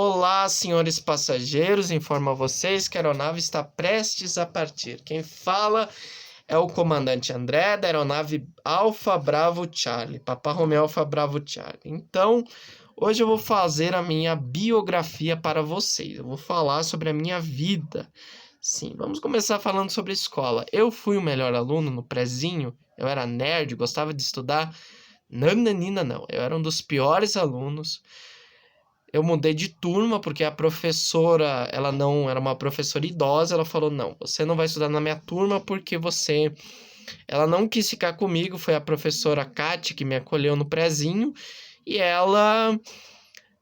Olá, senhores passageiros, informo a vocês que a aeronave está prestes a partir. Quem fala é o comandante André da aeronave Alfa Bravo Charlie, Papa Romeo Alfa Bravo Charlie. Então, hoje eu vou fazer a minha biografia para vocês. Eu vou falar sobre a minha vida. Sim, vamos começar falando sobre a escola. Eu fui o melhor aluno no prezinho, eu era nerd, gostava de estudar. Não, menina, não. Eu era um dos piores alunos. Eu mudei de turma porque a professora, ela não era uma professora idosa, ela falou: "Não, você não vai estudar na minha turma porque você..." Ela não quis ficar comigo, foi a professora Kate que me acolheu no prezinho, e ela,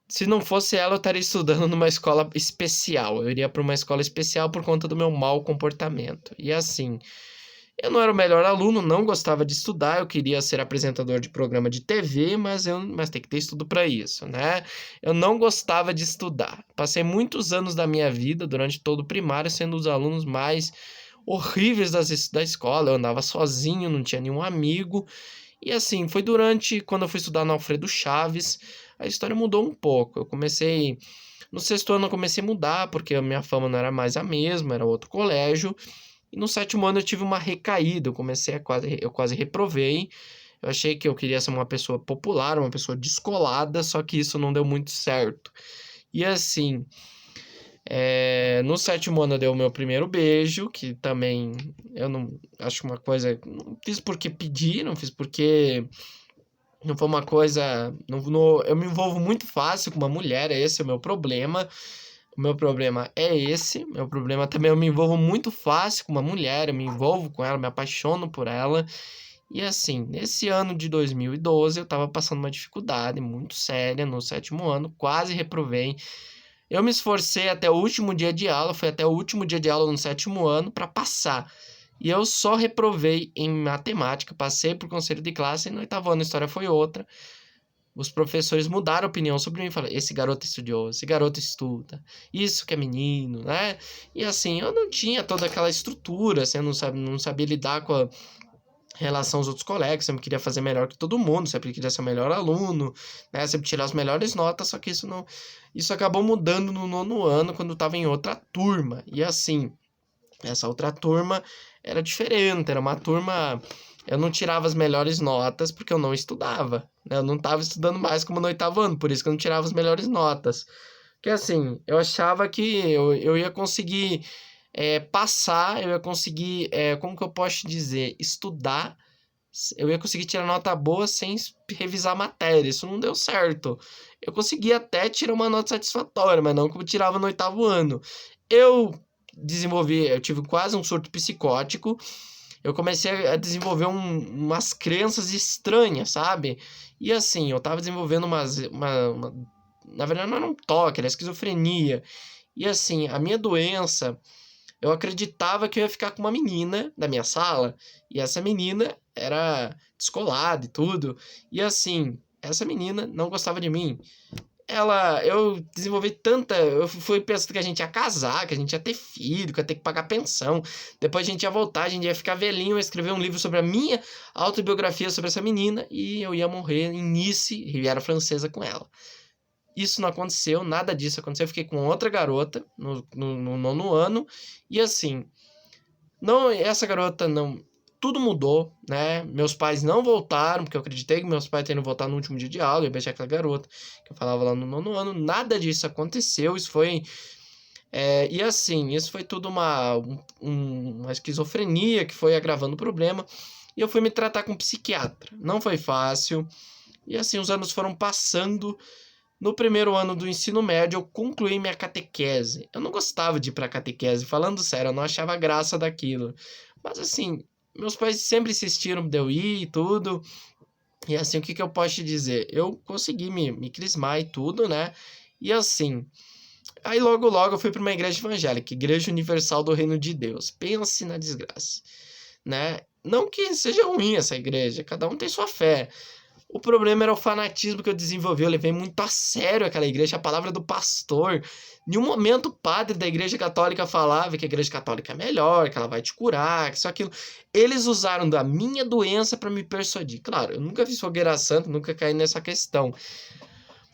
se não fosse ela, eu estaria estudando numa escola especial. Eu iria para uma escola especial por conta do meu mau comportamento. E assim, eu não era o melhor aluno, não gostava de estudar, eu queria ser apresentador de programa de TV, mas tem que ter estudo para isso, né? Eu não gostava de estudar. Passei muitos anos da minha vida, durante todo o primário, sendo um dos alunos mais horríveis da escola. Eu andava sozinho, não tinha nenhum amigo. E assim, foi durante quando eu fui estudar no Alfredo Chaves, a história mudou um pouco. No sexto ano eu comecei a mudar, porque a minha fama não era mais a mesma, era outro colégio. E no sétimo ano eu tive uma recaída, eu quase reprovei. Eu achei que eu queria ser uma pessoa popular, uma pessoa descolada, só que isso não deu muito certo. E assim, no sétimo ano eu dei o meu primeiro beijo, que também eu não acho uma coisa. Não fiz porque pedi, não fiz porque. Não foi uma coisa. Eu me envolvo muito fácil com uma mulher, esse é o meu problema. O meu problema é esse. Meu problema também, eu me envolvo muito fácil com uma mulher, eu me envolvo com ela, me apaixono por ela. E assim, nesse ano de 2012, eu tava passando uma dificuldade muito séria no sétimo ano, quase reprovei. Eu me esforcei até o último dia de aula, foi até o último dia de aula no sétimo ano para passar. E eu só reprovei em matemática, passei por conselho de classe e no oitavo ano a história foi outra. Os professores mudaram a opinião sobre mim, falaram: esse garoto é estudioso, esse garoto estuda, isso que é menino, né? E assim, eu não tinha toda aquela estrutura, assim, eu não sabia lidar com a relação aos outros colegas, sempre queria fazer melhor que todo mundo, sempre queria ser o melhor aluno, né? Sempre tirar as melhores notas, só que isso acabou mudando no nono ano, quando eu estava em outra turma. E assim, essa outra turma era diferente, era uma turma. Eu não tirava as melhores notas porque eu não estudava, né? Eu não estava estudando mais como no oitavo ano, por isso que eu não tirava as melhores notas. Porque assim, eu achava que eu ia conseguir passar, eu ia conseguir, como que eu posso dizer, estudar, eu ia conseguir tirar nota boa sem revisar a matéria. Isso não deu certo. Eu consegui até tirar uma nota satisfatória, mas não como eu tirava no oitavo ano. Eu eu tive quase um surto psicótico. Eu comecei a desenvolver umas crenças estranhas, sabe? E assim, eu tava desenvolvendo na verdade não era um toque, era esquizofrenia. E assim, a minha doença, eu acreditava que eu ia ficar com uma menina da minha sala, e essa menina era descolada e tudo. E assim, essa menina não gostava de mim. Eu desenvolvi eu fui pensando que a gente ia casar, que a gente ia ter filho, que eu ia ter que pagar pensão. Depois a gente ia voltar, a gente ia ficar velhinho, eu ia escrever um livro sobre a minha autobiografia sobre essa menina e eu ia morrer em Nice, Riviera Francesa, com ela. Isso não aconteceu, nada disso aconteceu. Eu fiquei com outra garota no nono ano. E assim, não, essa garota não. Tudo mudou, né? Meus pais não voltaram, porque eu acreditei que meus pais teriam voltado no último dia de aula. Eu beijei aquela garota que eu falava lá no nono ano. Nada disso aconteceu. Isso foi. E assim, isso foi tudo uma esquizofrenia que foi agravando o problema. E eu fui me tratar com um psiquiatra. Não foi fácil. E assim, os anos foram passando. No primeiro ano do ensino médio, eu concluí minha catequese. Eu não gostava de ir pra catequese, falando sério, eu não achava graça daquilo. Mas assim, meus pais sempre insistiram de eu ir e tudo. E assim, o que eu posso te dizer? Eu consegui me crismar e tudo, né? E assim, aí logo logo eu fui para uma igreja evangélica, Igreja Universal do Reino de Deus. Pense na desgraça, né? Não que seja ruim essa igreja, cada um tem sua fé. O problema era o fanatismo que eu desenvolvi. Eu levei muito a sério aquela igreja, a palavra do pastor. Em um momento, o padre da igreja católica falava que a igreja católica é melhor, que ela vai te curar, que isso, aquilo. Eles usaram da minha doença para me persuadir. Claro, eu nunca fiz fogueira santa, nunca caí nessa questão.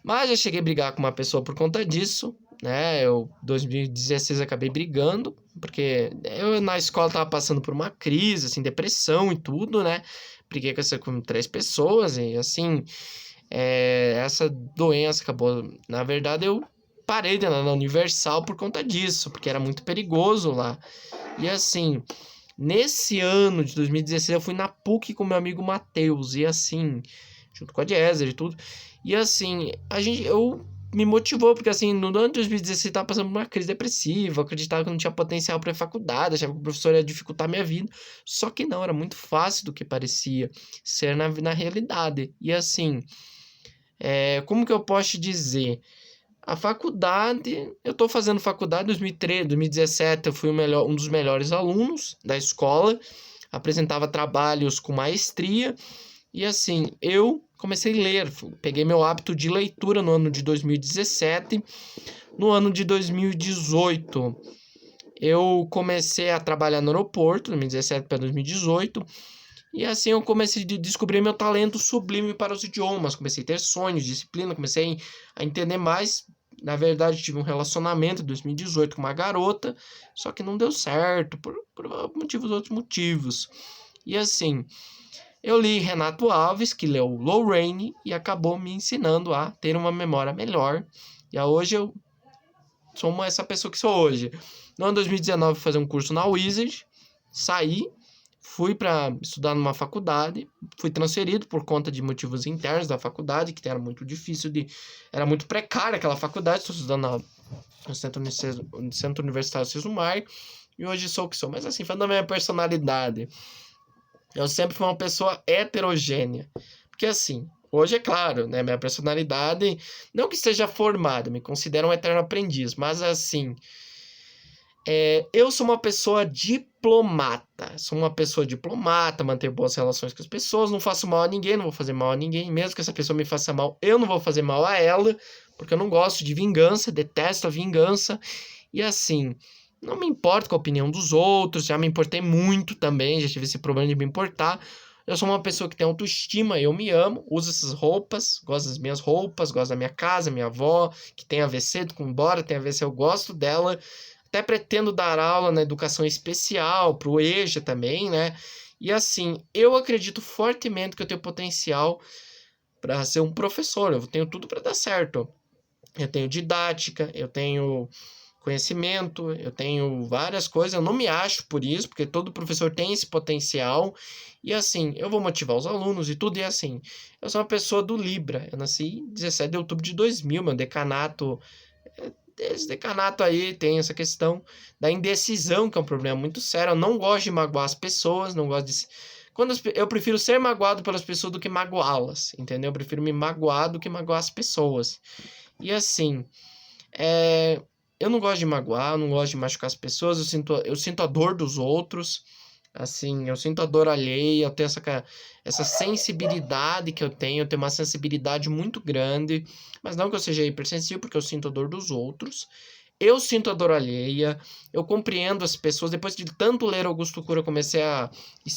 Mas já cheguei a brigar com uma pessoa por conta disso, né? Eu, em 2016, acabei brigando, porque eu na escola tava passando por uma crise, assim, depressão e tudo, né? Briguei com 3 pessoas e, assim, essa doença acabou... Na verdade, eu parei de andar na Universal por conta disso, porque era muito perigoso lá. E, assim, nesse ano de 2016, eu fui na PUC com meu amigo Matheus, e, assim, junto com a Jezzer e tudo. E, assim, eu me motivou, porque assim, no ano de 2016 eu tava passando por uma crise depressiva, eu acreditava que eu não tinha potencial para faculdade, achava que o professor ia dificultar minha vida, só que não, era muito fácil do que parecia ser na realidade. E assim, como que eu posso te dizer? A faculdade, eu tô fazendo faculdade em 2013, 2017, eu fui um dos melhores alunos da escola, apresentava trabalhos com maestria, e assim, eu comecei a ler, peguei meu hábito de leitura no ano de 2017. No ano de 2018, eu comecei a trabalhar no aeroporto, 2017 para 2018, e assim eu comecei a descobrir meu talento sublime para os idiomas. Comecei a ter sonhos, disciplina, comecei a entender mais. Na verdade, tive um relacionamento em 2018 com uma garota, só que não deu certo, por outros motivos. E assim, eu li Renato Alves, que leu Lorraine, e acabou me ensinando a ter uma memória melhor. E hoje eu sou essa pessoa que sou hoje. No ano 2019, fui fazer um curso na Wizard, saí, fui para estudar numa faculdade, fui transferido por conta de motivos internos da faculdade, que era muito difícil era muito precária aquela faculdade. Estou estudando no Centro Universitário Sesumar, e hoje sou o que sou. Mas assim, falando da minha personalidade, eu sempre fui uma pessoa heterogênea. Porque assim, hoje é claro, né? Minha personalidade, não que esteja formada, me considero um eterno aprendiz, mas assim, eu sou uma pessoa diplomata. Sou uma pessoa diplomata, mantenho boas relações com as pessoas, não faço mal a ninguém, não vou fazer mal a ninguém. Mesmo que essa pessoa me faça mal, eu não vou fazer mal a ela, porque eu não gosto de vingança, detesto a vingança. E assim, não me importo com a opinião dos outros, já me importei muito também, já tive esse problema de me importar. Eu sou uma pessoa que tem autoestima, eu me amo, uso essas roupas, gosto das minhas roupas, gosto da minha casa, minha avó, que tem AVC, embora tenha AVC, eu gosto dela. Até pretendo dar aula na educação especial, pro EJA também, né? E assim, eu acredito fortemente que eu tenho potencial para ser um professor, eu tenho tudo para dar certo. Eu tenho didática, eu tenho conhecimento, eu tenho várias coisas, eu não me acho por isso, porque todo professor tem esse potencial, e assim, eu vou motivar os alunos e tudo, e assim, eu sou uma pessoa do Libra, eu nasci em 17 de outubro de 2000, meu decanato, esse decanato aí tem essa questão da indecisão, que é um problema muito sério, eu não gosto de magoar as pessoas, não gosto de... eu prefiro ser magoado pelas pessoas do que magoá-las, entendeu? Eu prefiro me magoar do que magoar as pessoas. E assim, eu não gosto de magoar, eu não gosto de machucar as pessoas, eu sinto a dor dos outros, assim, eu sinto a dor alheia, eu tenho essa sensibilidade que eu tenho uma sensibilidade muito grande, mas não que eu seja hipersensível, porque eu sinto a dor dos outros, eu sinto a dor alheia, eu compreendo as pessoas. Depois de tanto ler Augusto Cury, eu comecei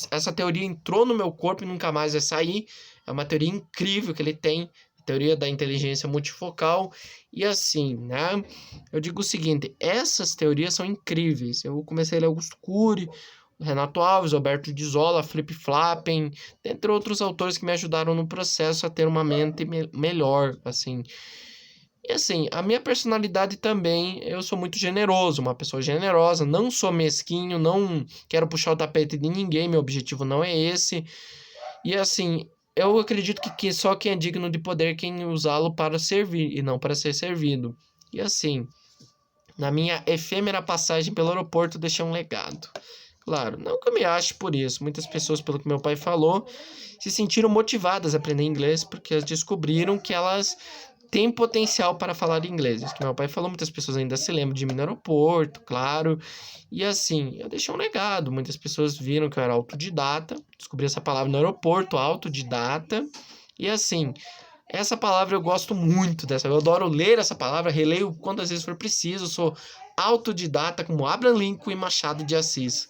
essa teoria entrou no meu corpo e nunca mais vai sair, é uma teoria incrível que ele tem, teoria da inteligência multifocal. E assim, né? Eu digo o seguinte, essas teorias são incríveis. Eu comecei a ler Augusto Cury, Renato Alves, Alberto de Zola, Flip Flappen, entre outros autores que me ajudaram no processo a ter uma mente melhor, assim. E assim, a minha personalidade também, eu sou muito generoso, uma pessoa generosa, não sou mesquinho, não quero puxar o tapete de ninguém, meu objetivo não é esse. E assim, eu acredito que só quem é digno de poder quem usá-lo para servir e não para ser servido. E assim, na minha efêmera passagem pelo aeroporto, deixei um legado. Claro, não que eu me ache por isso. Muitas pessoas, pelo que meu pai falou, se sentiram motivadas a aprender inglês porque elas descobriram que elas têm potencial para falar inglês. Isso que meu pai falou, muitas pessoas ainda se lembram de mim no aeroporto, claro. E assim, eu deixei um legado. Muitas pessoas viram que eu era autodidata, descobri essa palavra no aeroporto, autodidata. E assim, essa palavra eu gosto muito dessa. Eu adoro ler essa palavra, releio quantas vezes for preciso. Eu sou autodidata como Abraham Lincoln e Machado de Assis.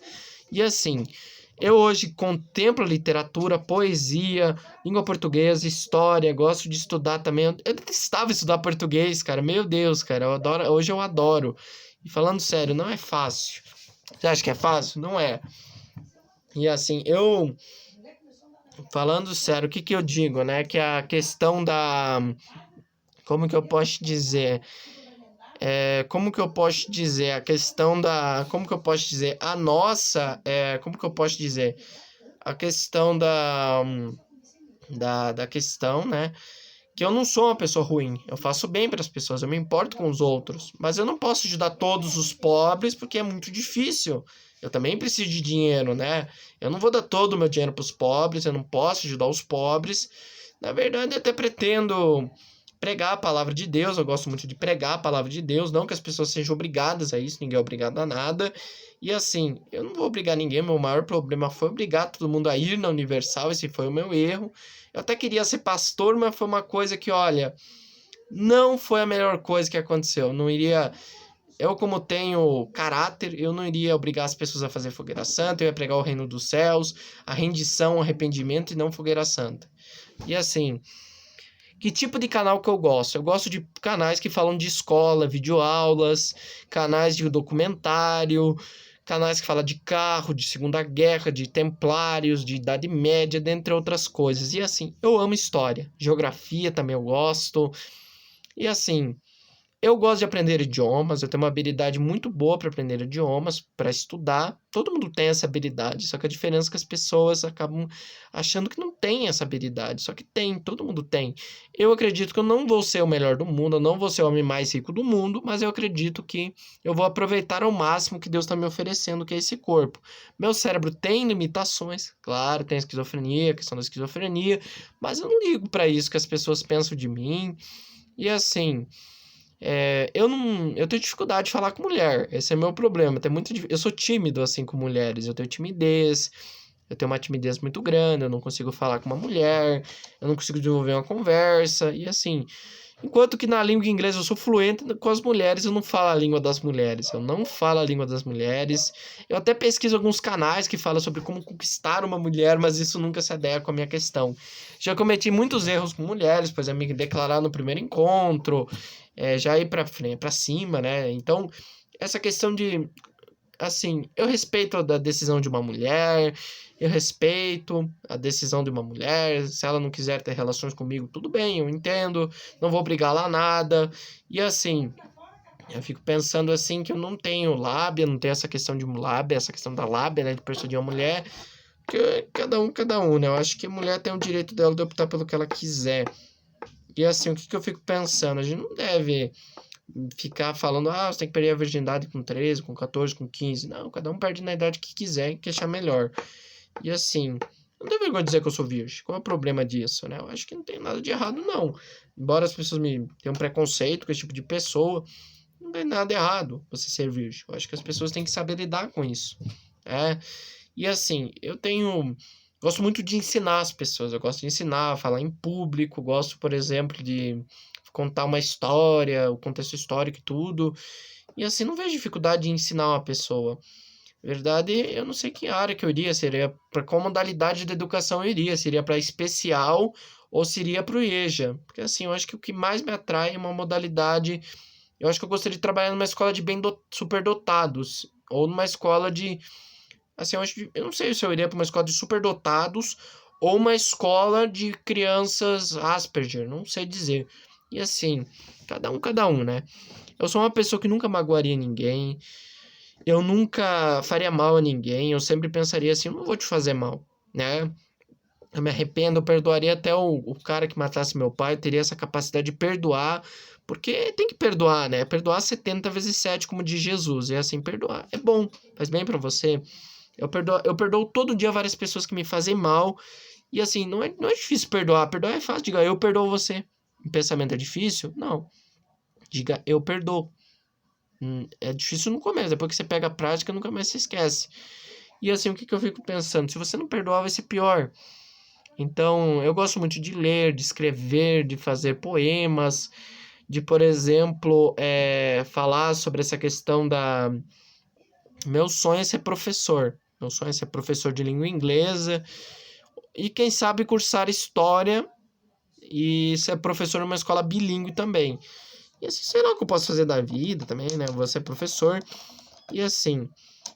E assim, Eu hoje contemplo literatura, poesia, língua portuguesa, história, gosto de estudar também. Eu detestava estudar português, cara. Meu Deus, cara, hoje eu adoro. E falando sério, não é fácil. Você acha que é fácil? Não é. E assim, falando sério, o que que eu digo, né? Que a questão da, como que eu posso dizer? Como que eu posso dizer? A questão da, como que eu posso dizer? A nossa, como que eu posso dizer? A questão da questão, né? Que eu não sou uma pessoa ruim. Eu faço bem para as pessoas, eu me importo com os outros. Mas eu não posso ajudar todos os pobres porque é muito difícil. Eu também preciso de dinheiro, né? Eu não vou dar todo o meu dinheiro para os pobres, eu não posso ajudar os pobres. Na verdade, eu até pretendo pregar a palavra de Deus. Eu gosto muito de pregar a palavra de Deus. Não que as pessoas sejam obrigadas a isso, ninguém é obrigado a nada. E assim, eu não vou obrigar ninguém. Meu maior problema foi obrigar todo mundo a ir na Universal. Esse foi o meu erro. Eu até queria ser pastor, mas foi uma coisa que, olha, não foi a melhor coisa que aconteceu. Não iria. Eu, como tenho caráter, eu não iria obrigar as pessoas a fazer fogueira santa. Eu ia pregar o reino dos céus, a rendição, o arrependimento e não fogueira santa. E assim, que tipo de canal que eu gosto? Eu gosto de canais que falam de escola, videoaulas, canais de documentário, canais que falam de carro, de Segunda Guerra, de templários, de Idade Média, dentre outras coisas. E assim, eu amo história. Geografia também eu gosto. E assim, eu gosto de aprender idiomas, eu tenho uma habilidade muito boa para aprender idiomas, para estudar. Todo mundo tem essa habilidade, só que a diferença é que as pessoas acabam achando que não tem essa habilidade, só que tem, todo mundo tem. Eu acredito que eu não vou ser o melhor do mundo, eu não vou ser o homem mais rico do mundo, mas eu acredito que eu vou aproveitar ao máximo que Deus está me oferecendo, que é esse corpo. Meu cérebro tem limitações, claro, tem esquizofrenia, a questão da esquizofrenia, mas eu não ligo para isso que as pessoas pensam de mim. E assim, eu tenho dificuldade de falar com mulher. Esse é meu problema. Eu sou tímido assim com mulheres. Eu tenho timidez. Eu tenho uma timidez muito grande. Eu não consigo falar com uma mulher. Eu não consigo desenvolver uma conversa. E assim, enquanto que na língua inglesa eu sou fluente com as mulheres, eu não falo a língua das mulheres. Eu não falo a língua das mulheres. Eu até pesquiso alguns canais que falam sobre como conquistar uma mulher, mas isso nunca se adequa à minha questão. Já cometi muitos erros com mulheres, por exemplo, me declarar no primeiro encontro, já ir pra frente, para cima, né? Então, essa questão de, assim, eu respeito a decisão de uma mulher, eu respeito a decisão de uma mulher. Se ela não quiser ter relações comigo, tudo bem, eu entendo, não vou obrigar lá nada. E assim, eu fico pensando assim que eu não tenho lábia, não tenho essa questão de lábia, essa questão da lábia, né, de persuadir uma mulher, que cada um, né? Eu acho que a mulher tem o direito dela de optar pelo que ela quiser. E assim, o que que eu fico pensando? A gente não deve ficar falando, você tem que perder a virgindade com 13, com 14, com 15. Não, cada um perde na idade que quiser, que achar melhor. E assim, não tem vergonha de dizer que eu sou virgem. Qual é o problema disso, né? Eu acho que não tem nada de errado, não. Embora as pessoas me tenham preconceito com esse tipo de pessoa, não tem nada errado você ser virgem. Eu acho que as pessoas têm que saber lidar com isso. É. E assim, eu tenho. Gosto muito de ensinar as pessoas. Eu gosto de ensinar, falar em público. Gosto, por exemplo, de contar uma história, o contexto histórico e tudo. E assim, não vejo dificuldade em ensinar uma pessoa. Na verdade, eu não sei que área que eu iria. Seria para qual modalidade de educação eu iria. Seria para especial ou seria para o IEJA. Porque assim, eu acho que o que mais me atrai é uma modalidade. Eu acho que eu gostaria de trabalhar numa escola de superdotados. Ou numa escola de. Assim, eu não sei se eu iria para uma escola de superdotados ou uma escola de crianças Asperger, não sei dizer. E assim, cada um, né? Eu sou uma pessoa que nunca magoaria ninguém, eu nunca faria mal a ninguém, eu sempre pensaria assim, eu não vou te fazer mal, né? Eu me arrependo, eu perdoaria até o cara que matasse meu pai, eu teria essa capacidade de perdoar, porque tem que perdoar, né? Perdoar 70 vezes 7, como diz Jesus, e assim, perdoar é bom, faz bem para você. Eu perdoo todo dia várias pessoas que me fazem mal. E assim, não é difícil perdoar. Perdoar é fácil. Diga, eu perdoo você. O pensamento é difícil? Não. Diga, eu perdoo. É difícil no começo. Depois que você pega a prática, nunca mais se esquece. E assim, o que eu fico pensando? Se você não perdoar, vai ser pior. Então, eu gosto muito de ler, de escrever, de fazer poemas, de, por exemplo, falar sobre essa questão da. Meu sonho é ser professor. Meu sonho é ser professor de língua inglesa e, quem sabe, cursar história e ser professor numa escola bilíngue também. E assim, sei lá o que eu posso fazer da vida também, né? Eu vou ser professor. E assim,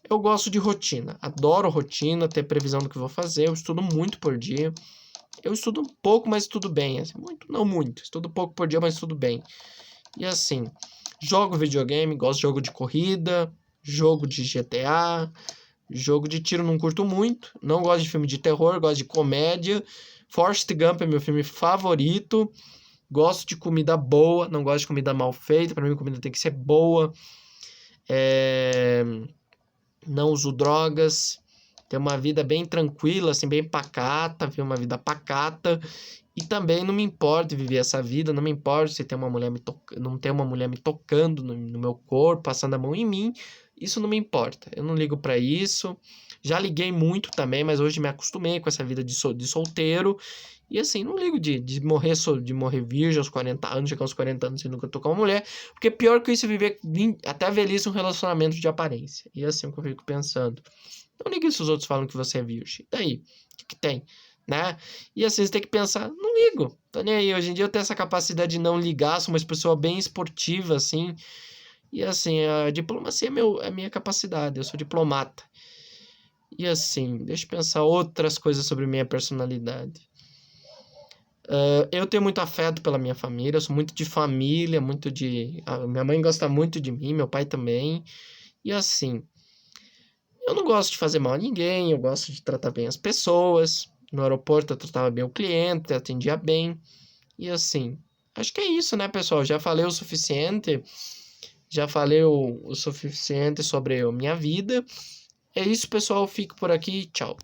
eu gosto de rotina. Adoro rotina, ter previsão do que vou fazer. Eu estudo muito por dia. Eu estudo um pouco, mas estudo bem. Assim, muito, não muito. Estudo pouco por dia, mas estudo bem. E assim, jogo videogame, gosto de jogo de corrida, jogo de GTA, jogo de tiro não curto muito. Não gosto de filme de terror, gosto de comédia. Forrest Gump é meu filme favorito. Gosto de comida boa, não gosto de comida mal feita. Para mim, comida tem que ser boa. Não uso drogas. Ter uma vida bem tranquila, assim, bem pacata. Viver uma vida pacata. E também não me importa viver essa vida. Não me importa se tem uma mulher não tem uma mulher me tocando no meu corpo, passando a mão em mim. Isso não me importa. Eu não ligo para isso. Já liguei muito também, mas hoje me acostumei com essa vida de solteiro. E assim, não ligo de morrer virgem aos 40 anos, chegar aos 40 anos sem nunca tocar uma mulher. Porque pior que isso é viver até a velhice um relacionamento de aparência. E assim é o que eu fico pensando. Não liga se os outros falam que você é virgem. E daí? O que tem? Né? E assim, você tem que pensar, não ligo. Tô nem aí. Hoje em dia eu tenho essa capacidade de não ligar, sou uma pessoa bem esportiva, assim. E assim, a diplomacia é a minha capacidade. Eu sou diplomata. E assim, deixa eu pensar outras coisas sobre minha personalidade. Eu tenho muito afeto pela minha família, eu sou muito de família, muito de. Minha mãe gosta muito de mim, meu pai também. E assim, eu não gosto de fazer mal a ninguém, eu gosto de tratar bem as pessoas. No aeroporto eu tratava bem o cliente, atendia bem. E assim, acho que é isso, né, pessoal? Já falei o suficiente. Já falei o suficiente sobre a minha vida. É isso, pessoal. Fico por aqui. Tchau.